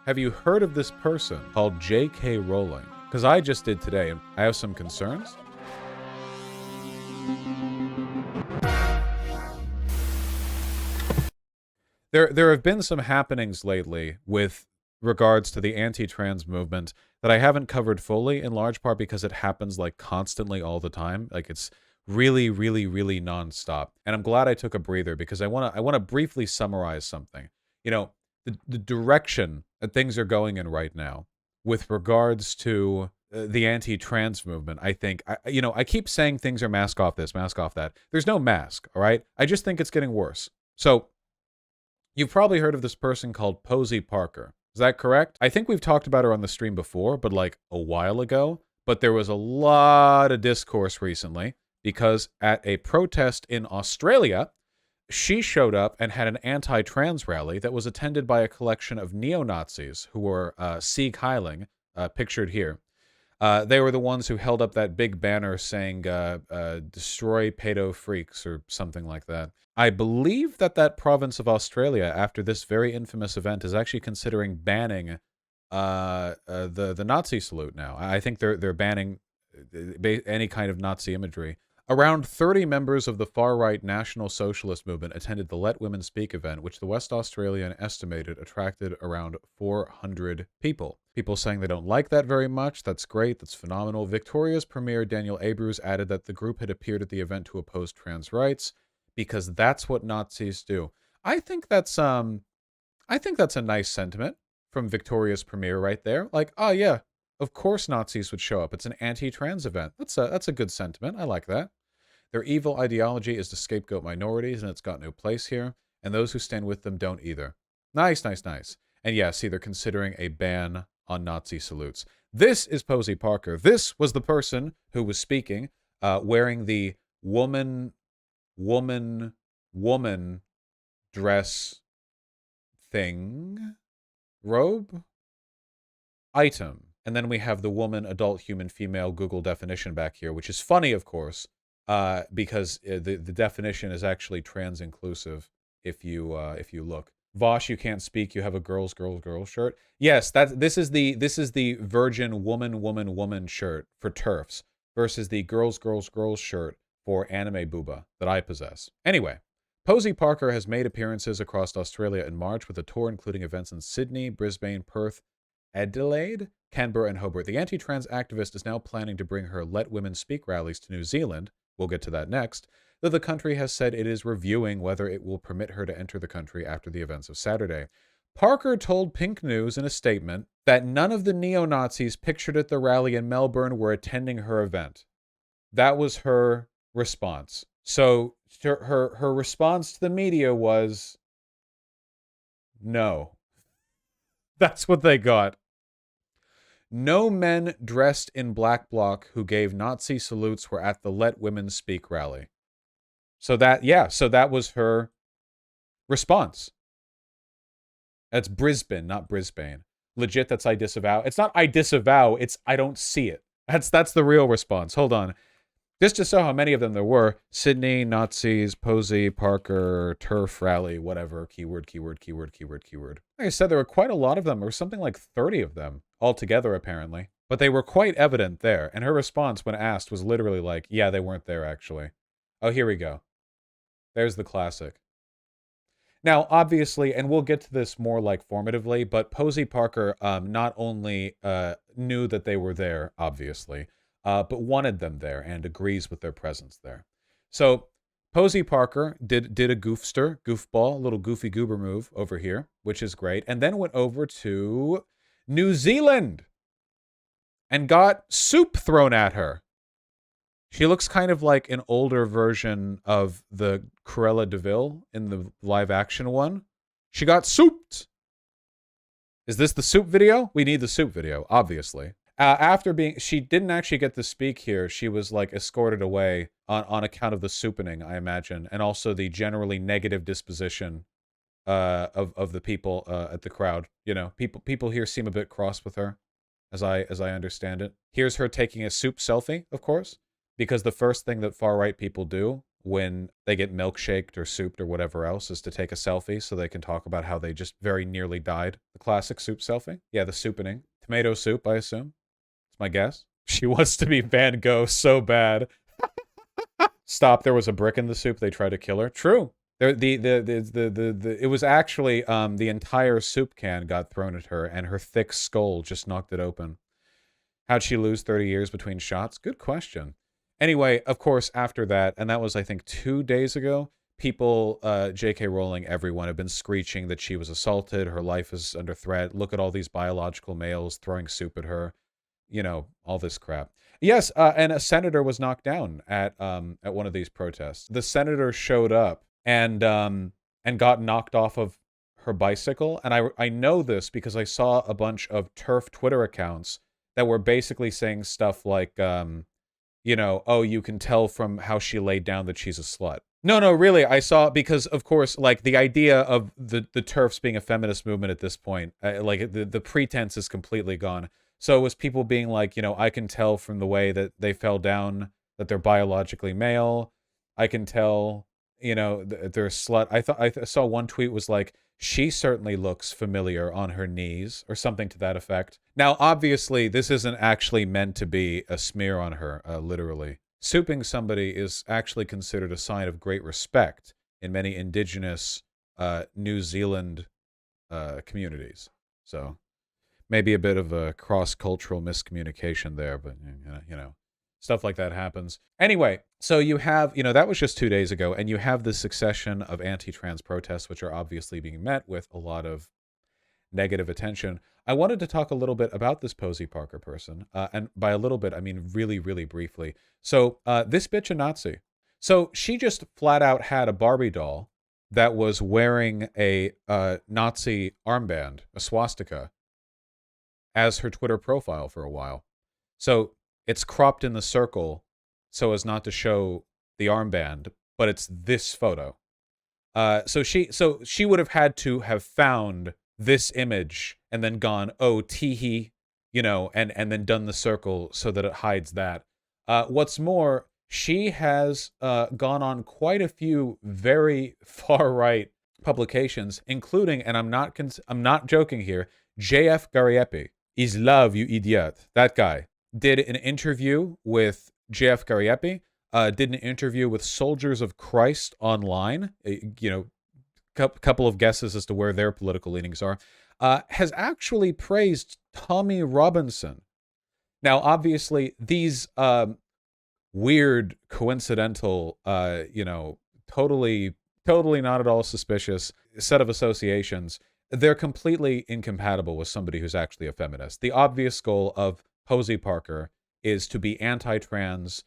Have you heard of this person called J.K. Rowling? Because I just did today, and I have some concerns. There have been some happenings lately with regards to the anti-trans movement that I haven't covered fully, in large part because it happens like constantly all the time. Like it's really, really, really nonstop. And I'm glad I took a breather because I wanna briefly summarize something. You know, the direction that things are going in right now with regards to the anti-trans movement, I think, I keep saying things are mask off this, mask off that. There's no mask, all right? I just think it's getting worse. So, you've probably heard of this person called Posie Parker. Is that correct? I think we've talked about her on the stream before, but like a while ago. But there was a lot of discourse recently because at a protest in Australia, she showed up and had an anti-trans rally that was attended by a collection of neo-Nazis who were Sieg Heiling, pictured here. They were the ones who held up that big banner saying, destroy pedo freaks or something like that. I believe that province of Australia, after this very infamous event, is actually considering banning the Nazi salute now. I think they're banning any kind of Nazi imagery. Around 30 members of the far-right National Socialist movement attended the Let Women Speak event, which the West Australian estimated attracted around 400 people. People saying they don't like that very much. That's great. That's phenomenal. Victoria's Premier Daniel Abreu added that the group had appeared at the event to oppose trans rights because that's what Nazis do. I think that's a nice sentiment from Victoria's Premier right there. Like, oh yeah, of course Nazis would show up. It's an anti-trans event. That's a good sentiment. I like that. Their evil ideology is to scapegoat minorities, and it's got no place here. And those who stand with them don't either. Nice, nice, nice. And yeah, see, they're considering a ban on Nazi salutes. This is Posie Parker. This was the person who was speaking, wearing the woman dress thing, robe, item. And then we have the woman, adult, human, female Google definition back here, which is funny, of course, because the definition is actually trans inclusive. If you look, Vaush, you can't speak. You have a girls shirt. Yes, this is the virgin woman shirt for TERFs versus the girls shirt for anime booba that I possess. Anyway, Posie Parker has made appearances across Australia in March with a tour including events in Sydney, Brisbane, Perth, Adelaide, Canberra, and Hobart. The anti-trans activist is now planning to bring her Let Women Speak rallies to New Zealand. We'll get to that next. Though the country has said it is reviewing whether it will permit her to enter the country after the events of Saturday. Parker told Pink News in a statement that none of the neo-Nazis pictured at the rally in Melbourne were attending her event. That was her response. So her response to the media was no. That's what they got. No men dressed in black bloc who gave Nazi salutes were at the Let Women Speak rally. So that was her response. That's Brisbane, not Brisbane. Legit, that's I disavow. It's not I disavow, it's I don't see it. That's the real response. Hold on. Just to show how many of them there were. Sydney, Nazis, Posie, Parker, TERF rally, whatever. Keyword. Like I said, there were quite a lot of them. There was something like 30 of them altogether, apparently. But they were quite evident there. And her response when asked was literally like, yeah, they weren't there, actually. Oh, here we go. There's the classic. Now, obviously, and we'll get to this more like formatively, but Posie Parker not only knew that they were there, obviously, but wanted them there and agrees with their presence there. So Posie Parker did a goofball, a little goofy goober move over here, which is great, and then went over to New Zealand and got soup thrown at her. She looks kind of like an older version of the Cruella de Vil in the live action one. She got souped. Is this the soup video? We need the soup video, obviously. She didn't actually get to speak here. She was like escorted away on account of the soupening, I imagine, and also the generally negative disposition of the people at the crowd. You know, people here seem a bit cross with her, as I understand it. Here's her taking a soup selfie, of course, because the first thing that far right people do when they get milkshaked or souped or whatever else is to take a selfie so they can talk about how they just very nearly died. The classic soup selfie. Yeah, the soupening. Tomato soup, I assume. It's my guess. She wants to be Van Gogh so bad. Stop, there was a brick in the soup. They tried to kill her. True. It was actually the entire soup can got thrown at her and her thick skull just knocked it open. How'd she lose 30 years between shots? Good question. Anyway, of course, after that, and that was, I think, 2 days ago, people, J.K. Rowling, everyone, have been screeching that she was assaulted, her life is under threat, look at all these biological males throwing soup at her, you know, all this crap. Yes, and a senator was knocked down at one of these protests. The senator showed up and got knocked off of her bicycle, and I know this because I saw a bunch of TERF Twitter accounts that were basically saying stuff like, you know, oh, you can tell from how she laid down that she's a slut. No, really, I saw, because, of course, like, the idea of the TERFs being a feminist movement at this point, like, the pretense is completely gone. So it was people being like, you know, I can tell from the way that they fell down that they're biologically male. I can tell, you know, they're a slut. I saw one tweet was like, she certainly looks familiar on her knees, or something to that effect. Now, obviously, this isn't actually meant to be a smear on her, literally. Souping somebody is actually considered a sign of great respect in many indigenous New Zealand communities. So maybe a bit of a cross-cultural miscommunication there, but, you know, stuff like that happens. Anyway, so you have, you know, that was just 2 days ago, and you have this succession of anti-trans protests, which are obviously being met with a lot of negative attention. I wanted to talk a little bit about this Posie Parker person, and by a little bit, I mean really, really briefly. So this bitch a Nazi. So she just flat out had a Barbie doll that was wearing a Nazi armband, a swastika, as her Twitter profile for a while. So it's cropped in the circle so as not to show the armband, but it's this photo. So she would have had to have found this image and then gone, oh, teehee, you know, and then done the circle so that it hides that. What's more, she has gone on quite a few very far-right publications, including, and I'm not joking here, JF Gariepi. Is love, you idiot. That guy did an interview with JF Gariepi, did an interview with Soldiers of Christ online, you know, couple of guesses as to where their political leanings are, has actually praised Tommy Robinson. Now, obviously, these weird, coincidental, you know, totally not at all suspicious set of associations, they're completely incompatible with somebody who's actually a feminist. The obvious goal of Posie Parker is to be anti-trans,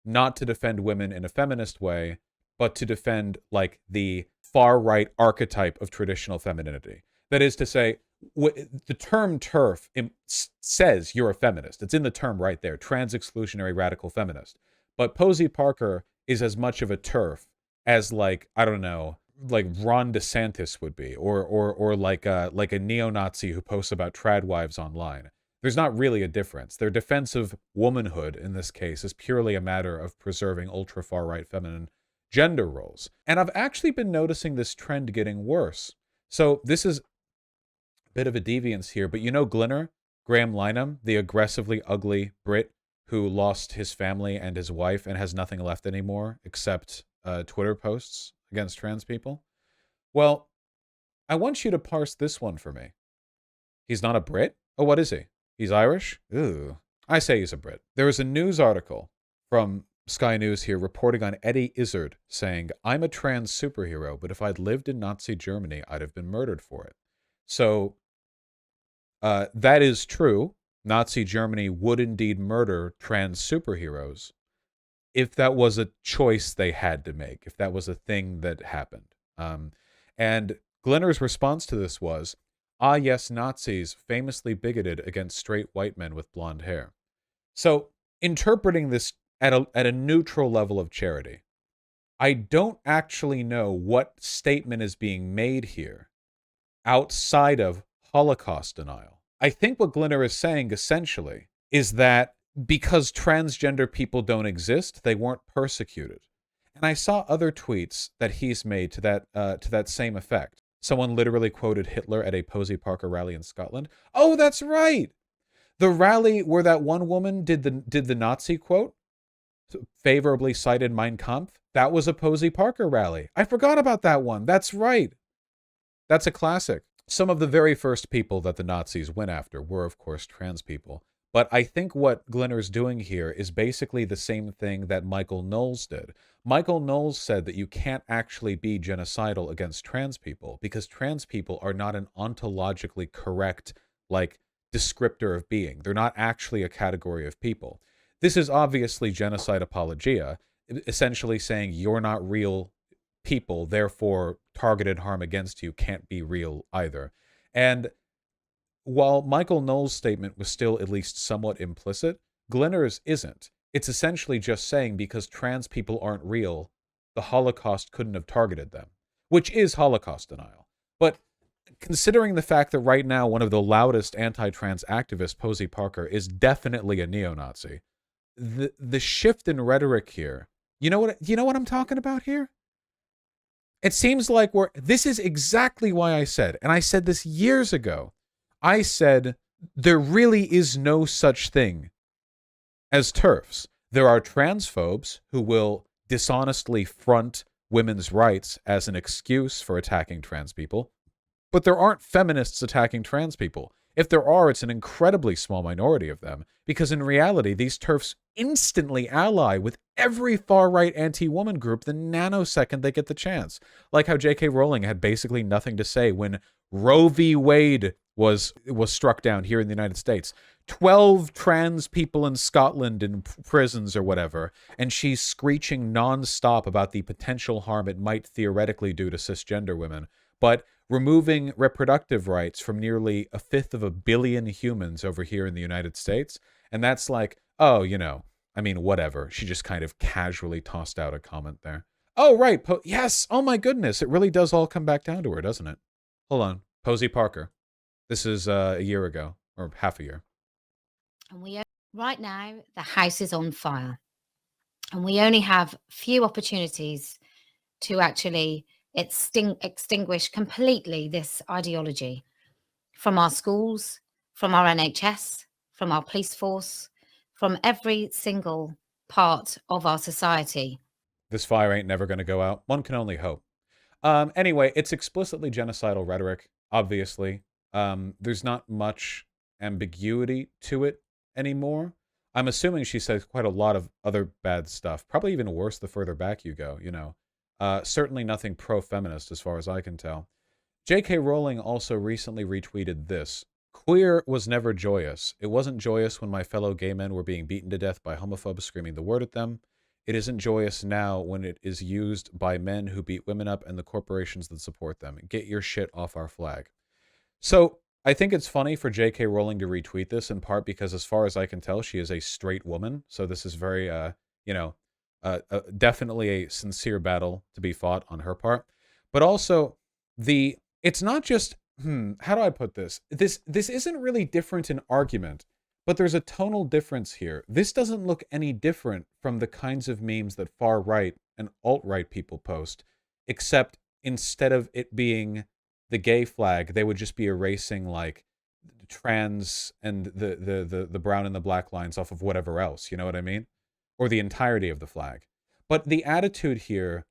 not to defend women in a feminist way, but to defend, like, the far-right archetype of traditional femininity. That is to say, the term TERF says you're a feminist. It's in the term right there, trans-exclusionary radical feminist. But Posie Parker is as much of a TERF as, like, I don't know, like Ron DeSantis would be, or like a neo-Nazi who posts about trad wives online. There's not really a difference. Their defense of womanhood, in this case, is purely a matter of preserving ultra-far-right feminine gender roles. And I've actually been noticing this trend getting worse. So this is a bit of a deviance here, but you know Glinner, Graham Linehan, the aggressively ugly Brit who lost his family and his wife and has nothing left anymore except Twitter posts against trans people? Well, I want you to parse this one for me. He's not a Brit? Oh, what is he? He's Irish? Ooh. I say he's a Brit. There was a news article from Sky News here reporting on Eddie Izzard saying, I'm a trans superhero, but if I'd lived in Nazi Germany, I'd have been murdered for it. So that is true. Nazi Germany would indeed murder trans superheroes if that was a choice they had to make, if that was a thing that happened. And Glinner's response to this was, ah, yes, Nazis famously bigoted against straight white men with blonde hair. So interpreting this at a neutral level of charity, I don't actually know what statement is being made here outside of Holocaust denial. I think what Glinner is saying essentially is that because transgender people don't exist, they weren't persecuted. And I saw other tweets that he's made to that same effect. Someone literally quoted Hitler at a Posey Parker rally in Scotland. Oh, that's right. The rally where that one woman did the Nazi quote, favorably cited Mein Kampf. That was a Posey Parker rally. I forgot about that one. That's right. That's a classic. Some of the very first people that the Nazis went after were, of course, trans people. But I think what Glinner's doing here is basically the same thing that Michael Knowles did. Michael Knowles said that you can't actually be genocidal against trans people because trans people are not an ontologically correct, like, descriptor of being. They're not actually a category of people. This is obviously genocide apologia, essentially saying you're not real people, therefore targeted harm against you can't be real either. And while Michael Knowles' statement was still at least somewhat implicit, Glinner's isn't. It's essentially just saying because trans people aren't real, the Holocaust couldn't have targeted them, which is Holocaust denial. But considering the fact that right now one of the loudest anti-trans activists, Posey Parker, is definitely a neo-Nazi, the shift in rhetoric here, you know what I'm talking about here? It seems like this is exactly why I said, and I said this years ago, I said there really is no such thing as TERFs. There are transphobes who will dishonestly front women's rights as an excuse for attacking trans people, but there aren't feminists attacking trans people. If there are, it's an incredibly small minority of them, because in reality, these TERFs instantly ally with every far-right anti-woman group the nanosecond they get the chance. Like how J.K. Rowling had basically nothing to say when Roe v. Wade was struck down here in the United States. 12 trans people in Scotland in prisons or whatever, and she's screeching nonstop about the potential harm it might theoretically do to cisgender women. But removing reproductive rights from nearly 1/5 of a billion humans over here in the United States. And that's like, oh, I mean, whatever. She just kind of casually tossed out a comment there. Oh, right. Yes. Oh, my goodness. It really does all come back down to her, doesn't it? Hold on. Posey Parker. This is a year ago, or half a year. And right now, the house is on fire. And we only have few opportunities to actually extinguish completely this ideology from our schools, from our NHS, from our police force, from every single part of our society. This fire ain't never going to go out. One can only hope. Anyway, it's explicitly genocidal rhetoric, obviously. There's not much ambiguity to it anymore. I'm assuming she says quite a lot of other bad stuff, probably even worse the further back you go, Certainly nothing pro-feminist as far as I can tell. J.K. Rowling also recently retweeted this. Queer was never joyous. It wasn't joyous when my fellow gay men were being beaten to death by homophobes screaming the word at them. It isn't joyous now when it is used by men who beat women up and the corporations that support them. Get your shit off our flag. So I think it's funny for J.K. Rowling to retweet this, in part because as far as I can tell, she is a straight woman. So this is very, definitely a sincere battle to be fought on her part. But also, it's not just, how do I put this? This isn't really different in argument, but there's a tonal difference here. This doesn't look any different from the kinds of memes that far-right and alt-right people post, except instead of it being the gay flag, they would just be erasing, like, trans and the brown and the black lines off of whatever else, you know what I mean? Or the entirety of the flag. But the attitude here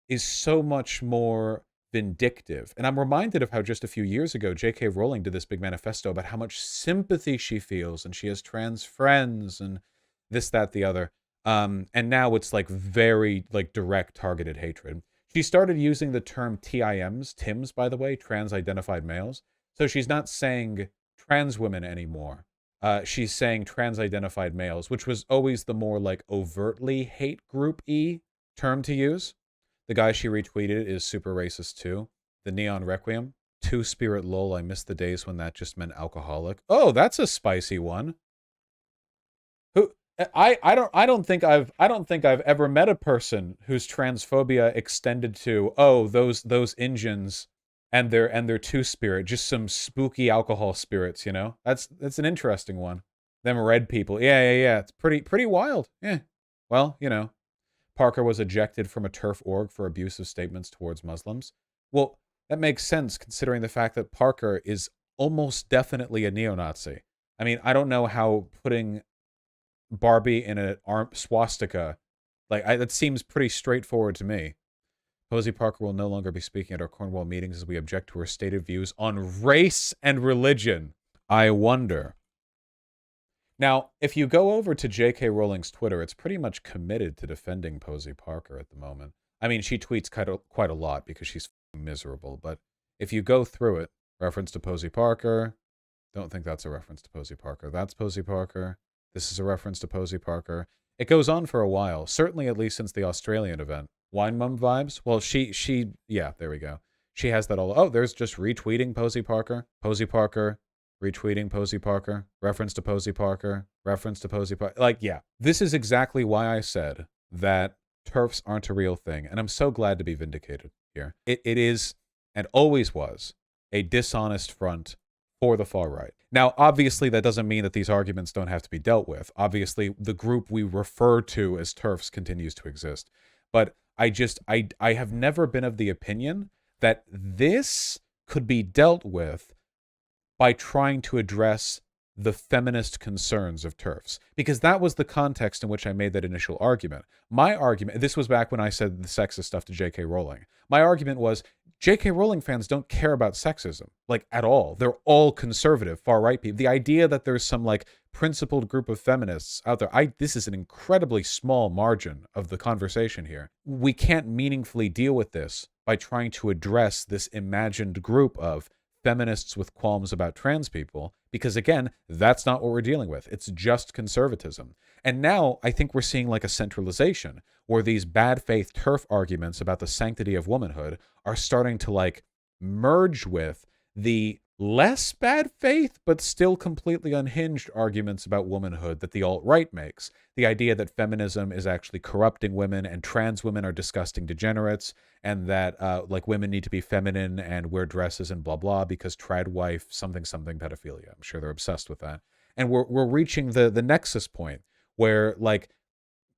is so much more vindictive. And I'm reminded of how just a few years ago, J.K. Rowling did this big manifesto about how much sympathy she feels, and she has trans friends, and this, that, the other. And now it's like very like direct targeted hatred. She started using the term TIMs, by the way, trans-identified males. So she's not saying trans women anymore. She's saying trans-identified males, which was always the more like overtly hate group-y term to use. The guy she retweeted is super racist too. The Neon Requiem. Two-Spirit lol, I miss the days when that just meant alcoholic. Oh, that's a spicy one. Who I don't think I've ever met a person whose transphobia extended to, oh, those engines and their two-spirit, just some spooky alcohol spirits, That's an interesting one. Them red people. Yeah. It's pretty wild. Yeah. Well, Parker was ejected from a TERF org for abusive statements towards Muslims. Well, that makes sense considering the fact that Parker is almost definitely a neo-Nazi. I mean, I don't know how putting Barbie in an arm swastika, that seems pretty straightforward to me. Posey Parker will no longer be speaking at our Cornwall meetings as we object to her stated views on race and religion. I wonder. Now, if you go over to J.K. Rowling's Twitter, it's pretty much committed to defending Posey Parker at the moment. I mean, she tweets quite a lot because she's miserable, but if you go through it, reference to Posey Parker, don't think that's a reference to Posey Parker. That's Posey Parker. This is a reference to Posey Parker. It goes on for a while, certainly at least since the Australian event. Wine Mum vibes? Well, yeah, there we go. She has that all. Oh, there's just retweeting Posey Parker. Posey Parker, retweeting Posey Parker, reference to Posey Parker, reference to Posey Parker. Like, yeah, this is exactly why I said that TERFs aren't a real thing. And I'm so glad to be vindicated here. It is, and always was, a dishonest front for the far right. Now, obviously, that doesn't mean that these arguments don't have to be dealt with. Obviously, the group we refer to as TERFs continues to exist. But I have never been of the opinion that this could be dealt with by trying to address the feminist concerns of TERFs, because that was the context in which I made that initial argument. My argument, this was back when I said the sexist stuff to J.K. Rowling. My argument was J.K. Rowling fans don't care about sexism, like, at all. They're all conservative, far-right people. The idea that there's some, like, principled group of feminists out there, this is an incredibly small margin of the conversation here. We can't meaningfully deal with this by trying to address this imagined group of feminists with qualms about trans people, because again, that's not what we're dealing with. It's just conservatism. And now I think we're seeing like a centralization where these bad faith TERF arguments about the sanctity of womanhood are starting to like merge with the less bad faith, but still completely unhinged arguments about womanhood that the alt-right makes. The idea that feminism is actually corrupting women and trans women are disgusting degenerates, and that like women need to be feminine and wear dresses and blah blah because trad wife something pedophilia. I'm sure they're obsessed with that. And we're reaching the nexus point where like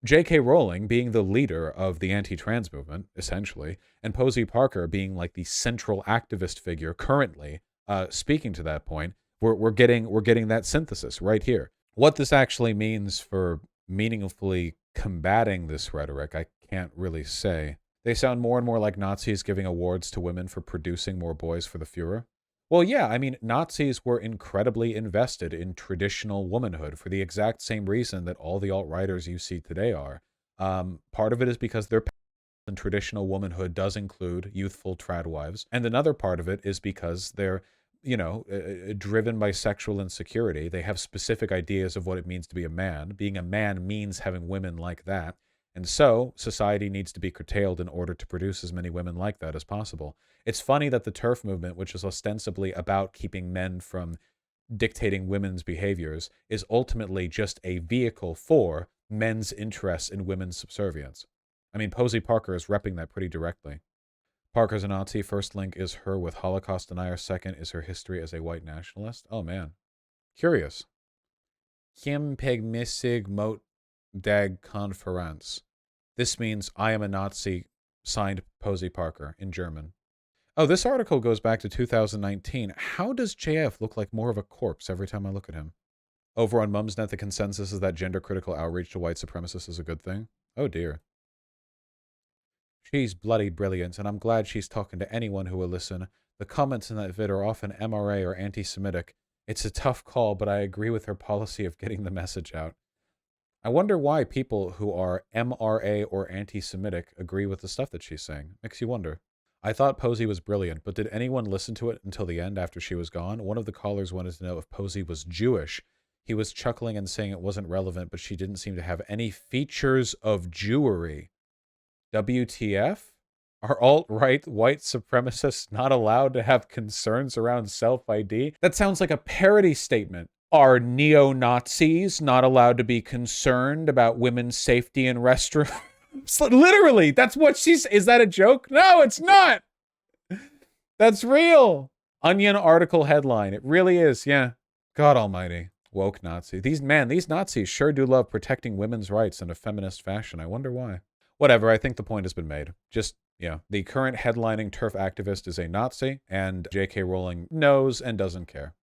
J.K. Rowling being the leader of the anti-trans movement, essentially, and Posey Parker being like the central activist figure currently speaking to that point, we're getting that synthesis right here. What this actually means for meaningfully combating this rhetoric, I can't really say. They sound more and more like Nazis giving awards to women for producing more boys for the Führer. Well, yeah, I mean, Nazis were incredibly invested in traditional womanhood for the exact same reason that all the alt-righters you see today are. Part of it is because their and traditional womanhood does include youthful trad wives, and another part of it is because they're driven by sexual insecurity. They have specific ideas of what it means to be a man. Being a man means having women like that. And so society needs to be curtailed in order to produce as many women like that as possible. It's funny that the TERF movement, which is ostensibly about keeping men from dictating women's behaviors, is ultimately just a vehicle for men's interests in women's subservience. I mean, Posey Parker is repping that pretty directly. Parker's a Nazi. First link is her with Holocaust denier. Second is her history as a white nationalist. Oh, man. Curious. Him peg missig mot dag Konferenz. This means I am a Nazi, signed Posey Parker in German. Oh, this article goes back to 2019. How does JF look like more of a corpse every time I look at him? Over on Mumsnet, the consensus is that gender-critical outreach to white supremacists is a good thing. Oh, dear. She's bloody brilliant, and I'm glad she's talking to anyone who will listen. The comments in that vid are often MRA or anti-Semitic. It's a tough call, but I agree with her policy of getting the message out. I wonder why people who are MRA or anti-Semitic agree with the stuff that she's saying. Makes you wonder. I thought Posey was brilliant, but did anyone listen to it until the end after she was gone? One of the callers wanted to know if Posey was Jewish. He was chuckling and saying it wasn't relevant, but she didn't seem to have any features of Jewry. WTF? Are alt-right white supremacists not allowed to have concerns around self-ID? That sounds like a parody statement. Are neo-Nazis not allowed to be concerned about women's safety in restrooms? Literally, that's what she's... Is that a joke? No, it's not! That's real! Onion article headline. It really is, yeah. God almighty. Woke Nazi. These Nazis sure do love protecting women's rights in a feminist fashion. I wonder why. whatever. I think the point has been made. Just, the current headlining TERF activist is a Nazi, and J.K. Rowling knows and doesn't care.